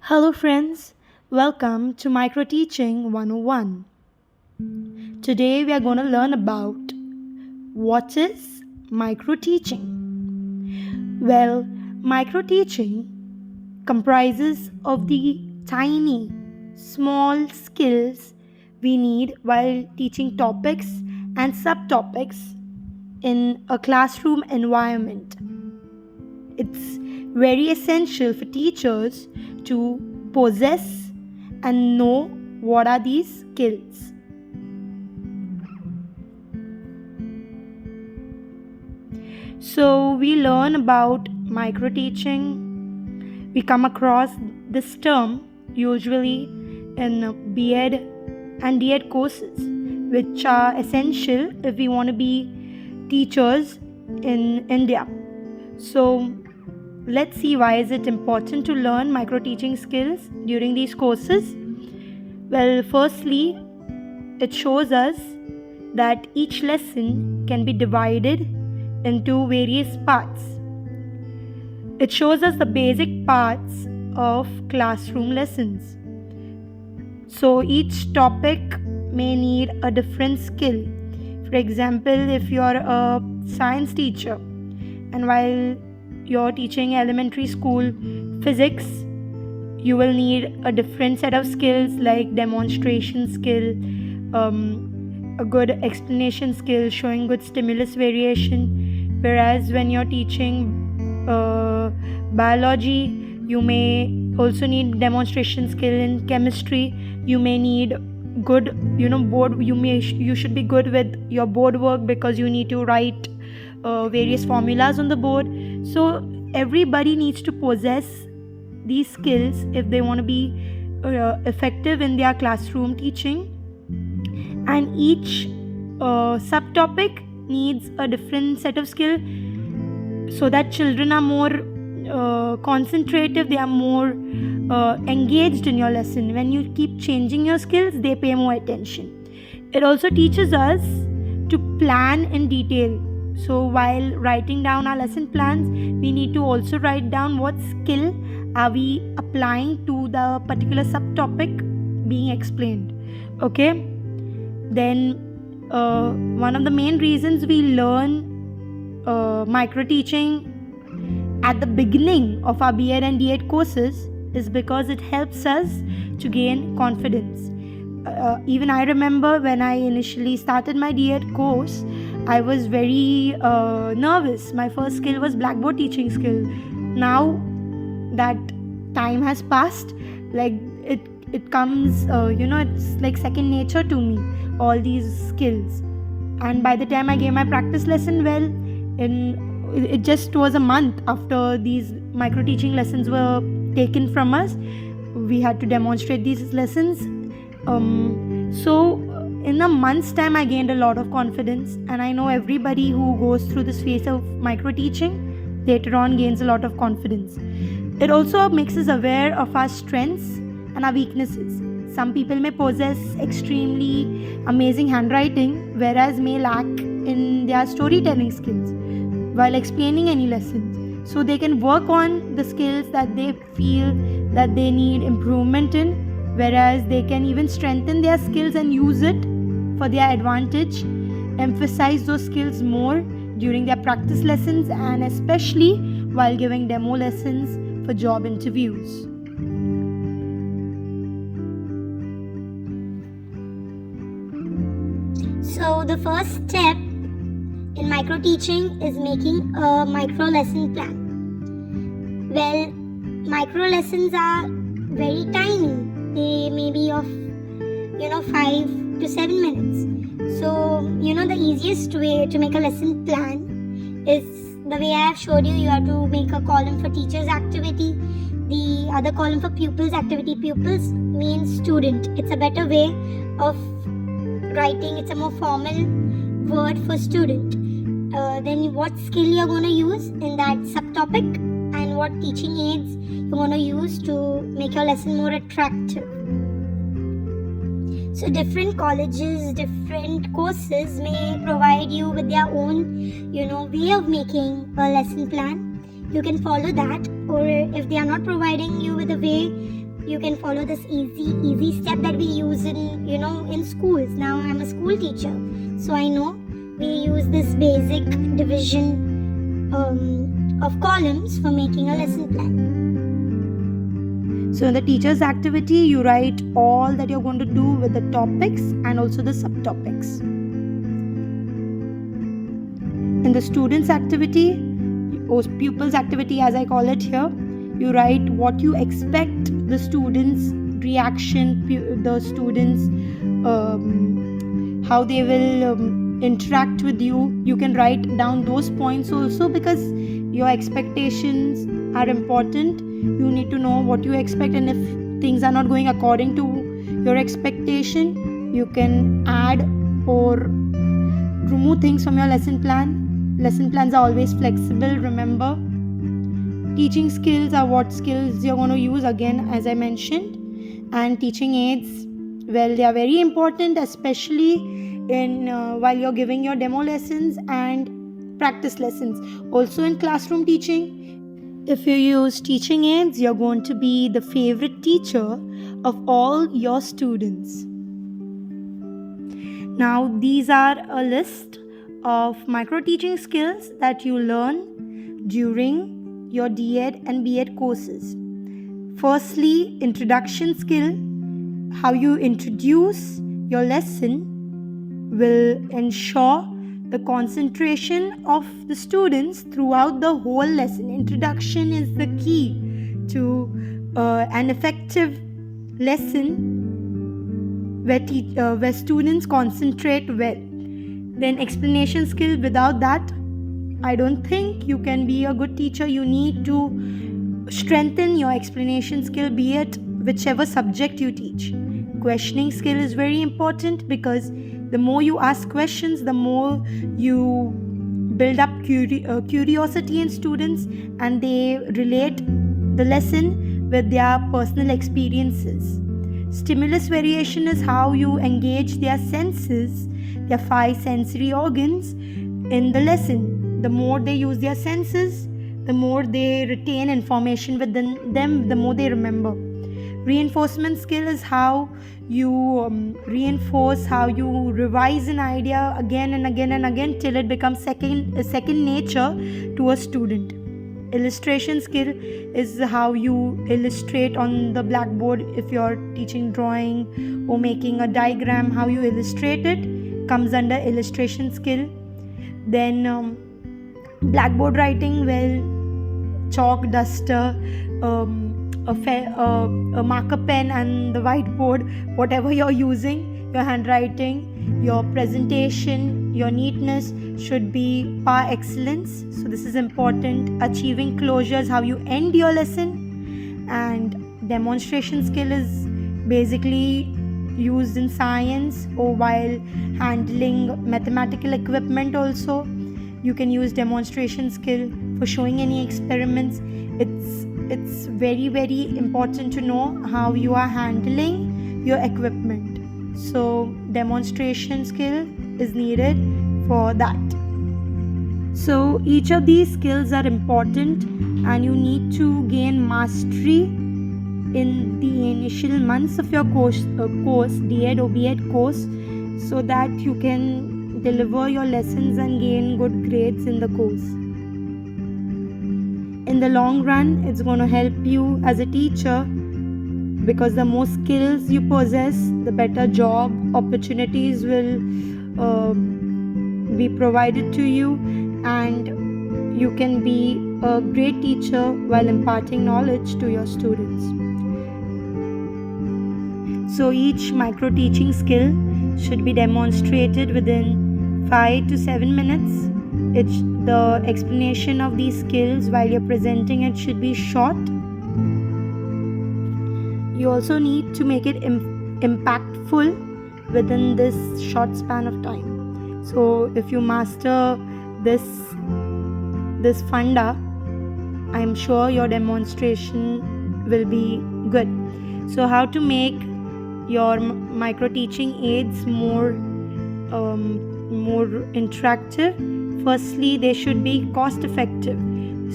Hello, friends. Welcome to Micro Teaching 101. Today, we are going to learn about what is micro teaching. Well, micro teaching comprises of the tiny, small skills we need while teaching topics and subtopics in a classroom environment. It's very essential for teachers to possess and know what are these skills. So we learn about micro teaching. We come across this term usually in B.Ed and D.Ed courses, which are essential if we want to be teachers in India. So let's see why is it important to learn micro teaching skills during these courses. Well, firstly, it shows us that each lesson can be divided into various parts. It shows us the basic parts of classroom lessons. So each topic may need a different skill. For example, if you're a science teacher and while you're teaching elementary school physics, you will need a different set of skills like demonstration skill, a good explanation skill, showing good stimulus variation. Whereas when you're teaching biology, you may also need demonstration skill. In chemistry, you may need good board. You should be good with your board work because you need to write various formulas on the board. So everybody needs to possess these skills if they want to be effective in their classroom teaching, and each subtopic needs a different set of skill so that children are more concentrative, they are more engaged in your lesson. When you keep changing your skills, they pay more attention. It also teaches us to plan in detail. So while writing down our lesson plans, we need to also write down what skill are we applying to the particular subtopic being explained. Okay, then one of the main reasons we learn micro teaching at the beginning of our B.Ed and D.Ed courses is because it helps us to gain confidence. Even I remember when I initially started my D.Ed course, I was very nervous. My first skill was blackboard teaching skill. Now that time has passed, like it comes, it's like second nature to me, all these skills. And by the time I gave my practice lesson, it just was a month after these micro teaching lessons were taken from us, we had to demonstrate these lessons. So in a month's time, I gained a lot of confidence, and I know everybody who goes through this phase of micro teaching later on gains a lot of confidence. It also makes us aware of our strengths and our weaknesses. Some people may possess extremely amazing handwriting, whereas may lack in their storytelling skills while explaining any lessons. So they can work on the skills that they feel that they need improvement in, whereas they can even strengthen their skills and use it for their advantage, emphasize those skills more during their practice lessons and especially while giving demo lessons for job interviews. So the first step in micro teaching is making a micro lesson plan. Well, micro lessons are very tiny. They may be of 5 to 7 minutes. So the easiest way to make a lesson plan is the way I have showed you. You have to make a column for teachers activity, the other column for pupils activity. Pupils means student. It's a better way of writing. It's a more formal word for student. Then what skill you're going to use in that subtopic and what teaching aids you're going to use to make your lesson more attractive. So different colleges, different courses may provide you with their own, way of making a lesson plan. You can follow that, or if they are not providing you with a way, you can follow this easy step that we use in schools. Now I'm a school teacher, so I know we use this basic division of columns for making a lesson plan. So in the teacher's activity, you write all that you're going to do with the topics and also the subtopics. In the student's activity, or pupil's activity as I call it here, you write what you expect the students' reaction, the students, how they will interact with you. You can write down those points also, because your expectations are important. You need to know what you expect, and if things are not going according to your expectation, you can add or remove things from your lesson plan. Lesson plans are always flexible, remember. Teaching skills are what skills you're going to use, again, as I mentioned. And teaching aids, well, they are very important, especially in while you're giving your demo lessons and practice lessons. Also in classroom teaching, if you use teaching aids, you're going to be the favorite teacher of all your students. Now, these are a list of micro teaching skills that you learn during your D.Ed and B.Ed courses. Firstly, introduction skill. How you introduce your lesson will ensure the concentration of the students throughout the whole lesson. Introduction is the key to an effective lesson where students concentrate well. Then explanation skill. Without that, I don't think you can be a good teacher. You need to strengthen your explanation skill, be it whichever subject you teach. Questioning skill is very important, because the more you ask questions, the more you build up curiosity in students, and they relate the lesson with their personal experiences. Stimulus variation is how you engage their senses, their 5 sensory organs in the lesson. The more they use their senses, the more they retain information within them, the more they remember. Reinforcement skill is how you reinforce, how you revise an idea again and again and again till it becomes second nature to a student. Illustration skill is how you illustrate on the blackboard. If you're teaching drawing or making a diagram, how you illustrate it comes under illustration skill. Then blackboard writing, well, chalk, duster, a marker pen and the whiteboard, whatever you're using, your handwriting, your presentation, your neatness should be par excellence. So this is important. Achieving closures, how you end your lesson. And demonstration skill is basically used in science or while handling mathematical equipment also. You can use demonstration skill for showing any experiments. It's very, very important to know how you are handling your equipment. So demonstration skill is needed for that. So each of these skills are important, and you need to gain mastery in the initial months of your course, D.Ed or B.Ed course, so that you can deliver your lessons and gain good grades in the course. In the long run, it's going to help you as a teacher, because the more skills you possess, the better job opportunities will be provided to you, and you can be a great teacher while imparting knowledge to your students. So each micro teaching skill should be demonstrated within 5 to 7 minutes. The explanation of these skills while you're presenting it should be short. You also need to make it impactful within this short span of time. So if you master this funda, I'm sure your demonstration will be good. So how to make your micro teaching aids more interactive? Firstly, they should be cost effective.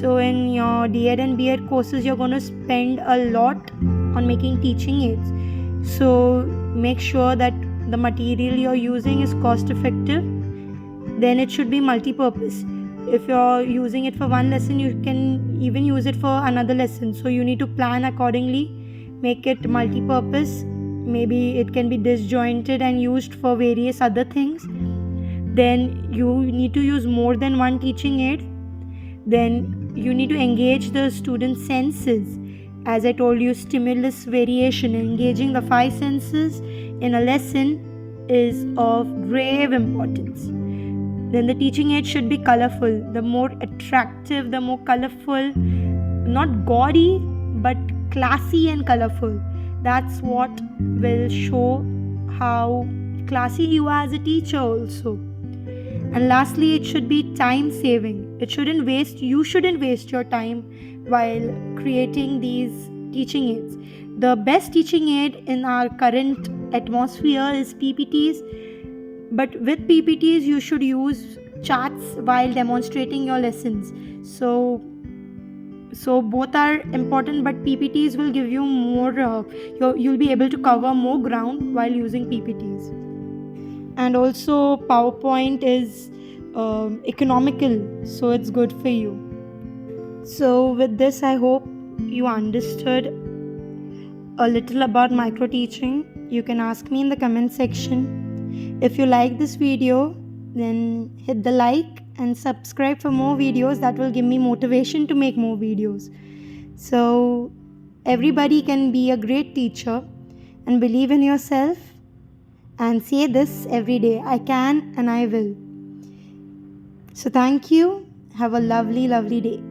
So in your D.Ed and B.Ed courses, you're going to spend a lot on making teaching aids. So make sure that the material you're using is cost effective. Then it should be multi-purpose. If you're using it for one lesson, you can even use it for another lesson. So you need to plan accordingly, make it multi-purpose. Maybe it can be disjointed and used for various other things. Then you need to use more than one teaching aid. Then you need to engage the student's senses. As I told you, stimulus variation, engaging the 5 senses in a lesson is of grave importance. Then the teaching aid should be colorful. The more attractive, the more colorful, not gaudy, but classy and colorful. That's what will show how classy you are as a teacher also. And lastly, it should be time saving. You shouldn't waste your time while creating these teaching aids. The best teaching aid in our current atmosphere is PPTs. But with PPTs, you should use charts while demonstrating your lessons. So both are important, but PPTs will give you more, you'll be able to cover more ground while using PPTs. And also PowerPoint is economical, so it's good for you. So with this, I hope you understood a little about micro teaching. You can ask me in the comment section. If you like this video, then hit the like and subscribe for more videos. That will give me motivation to make more videos. So everybody can be a great teacher, and believe in yourself and say this every day: I can and I will. So thank you. Have a lovely, lovely day.